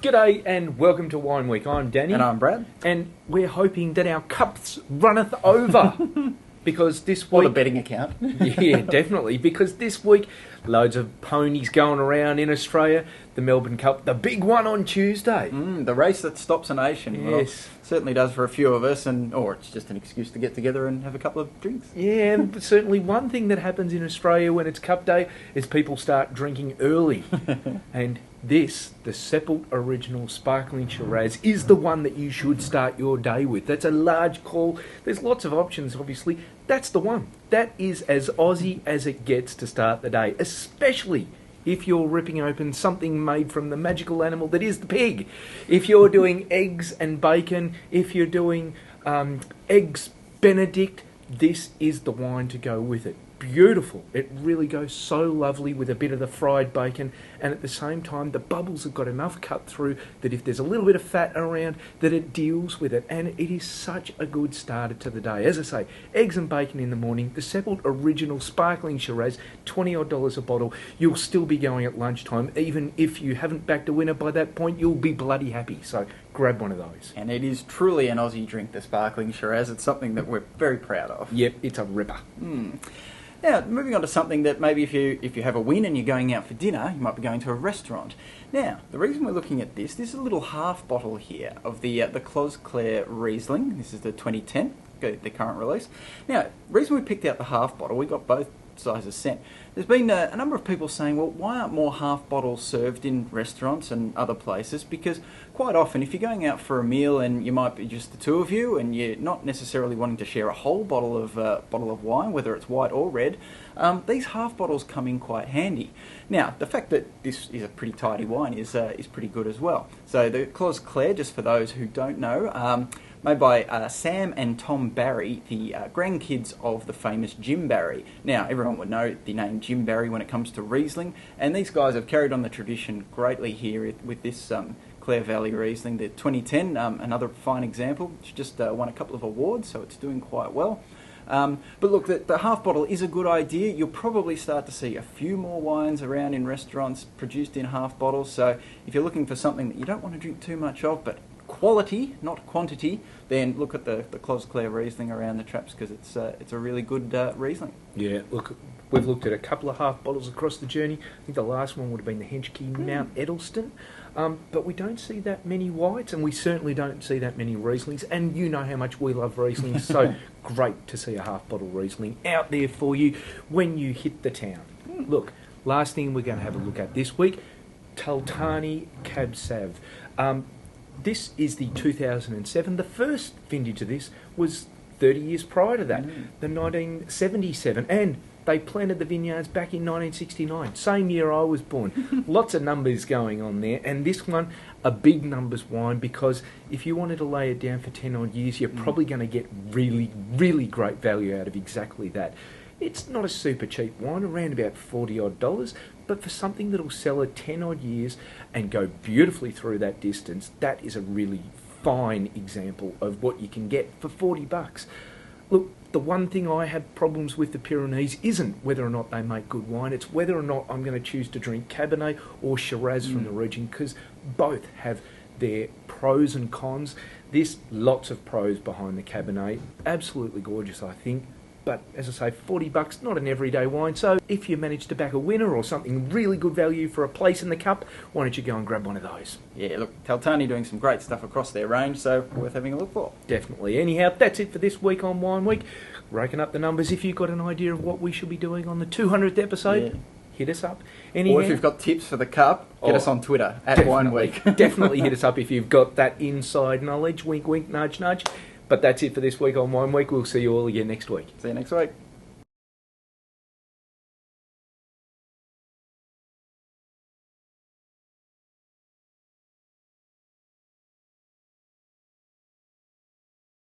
G'day and welcome to Wine Week. I'm Danny. And I'm Brad. And we're hoping that our cups runneth over. Because this week... Or the betting account. Yeah, definitely. Because this week, loads of ponies going around in Australia. The Melbourne Cup, the big one on Tuesday. The race that stops a nation. Yes. Well, certainly does for a few of us, or it's just an excuse to get together and have a couple of drinks. Yeah, and certainly one thing that happens in Australia when it's Cup Day is people start drinking early. And this, the Seppelt Original Sparkling Shiraz, is the one that you should start your day with. That's a large call. There's lots of options, obviously. That's the one. That is as Aussie as it gets to start the day, especially if you're ripping open something made from the magical animal that is the pig. If you're doing eggs and bacon, if you're doing eggs Benedict, this is the wine to go with it. Beautiful. It really goes so lovely with a bit of the fried bacon, and at the same time the bubbles have got enough cut through that if there's a little bit of fat around that it deals with it, and it is such a good starter to the day. As I say, eggs and bacon in the morning, the Seppelt Original Sparkling Shiraz, $20 odd a bottle. You'll still be going at lunchtime. Even if you haven't backed a winner by that point, you'll be bloody happy. So grab one of those. And it is truly an Aussie drink, the Sparkling Shiraz. It's something that we're very proud of. Yep, it's a ripper. Now, moving on to something that maybe if you have a win and you're going out for dinner, you might be going to a restaurant. Now, the reason we're looking at this is a little half bottle here of the Clos Clare Riesling. This is the 2010, the current release. Now, the reason we picked out the half bottle, we got both sizes sent. There's been a number of people saying, well, why aren't more half bottles served in restaurants and other places? Because quite often, if you're going out for a meal and you might be just the two of you and you're not necessarily wanting to share a whole bottle of wine, whether it's white or red, these half bottles come in quite handy. Now, the fact that this is a pretty tidy wine is pretty good as well. So the Clos Clare, just for those who don't know, made by Sam and Tom Barry, the grandkids of the famous Jim Barry. Now, everyone would know the name Jim Barry when it comes to Riesling, and these guys have carried on the tradition greatly here with this Clare Valley Riesling, the 2010, another fine example. It's just won a couple of awards, so it's doing quite well. But look, the half bottle is a good idea. You'll probably start to see a few more wines around in restaurants produced in half bottles, so if you're looking for something that you don't want to drink too much of, but quality, not quantity, then look at the Clos Clare Riesling around the traps, because it's a really good Riesling. Yeah, look, we've looked at a couple of half bottles across the journey. I think the last one would have been the Henschke Mount Edelston. But we don't see that many whites, and we certainly don't see that many Rieslings. And you know how much we love Rieslings, so great to see a half bottle Riesling out there for you when you hit the town. Look, last thing we're going to have a look at this week, Taltarni Cab Sav. This is the 2007. The first vintage of this was 30 years prior to that, the 1977. And they planted the vineyards back in 1969, same year I was born. Lots of numbers going on there. And this one, a big numbers wine, because if you wanted to lay it down for 10 odd years, you're probably going to get really, really great value out of exactly that. It's not a super cheap wine, around about $40 odd, but for something that'll sell at 10 odd years and go beautifully through that distance, that is a really fine example of what you can get for $40. Look, the one thing I have problems with the Pyrenees isn't whether or not they make good wine, it's whether or not I'm going to choose to drink Cabernet or Shiraz from the region, because both have their pros and cons. There's lots of pros behind the Cabernet, absolutely gorgeous I think. But as I say, $40, not an everyday wine. So if you manage to back a winner or something really good value for a place in the cup, why don't you go and grab one of those? Yeah, look, Taltarni doing some great stuff across their range, so worth having a look for. Definitely. Anyhow, that's it for this week on Wine Week. Raking up the numbers. If you've got an idea of what we should be doing on the 200th episode, hit us up. Anyhow, or if you've got tips for the cup, get us on Twitter, @Wine Week. Definitely hit us up if you've got that inside knowledge. Wink, wink, nudge, nudge. But that's it for this week on Wine Week. We'll see you all again next week. See you next week.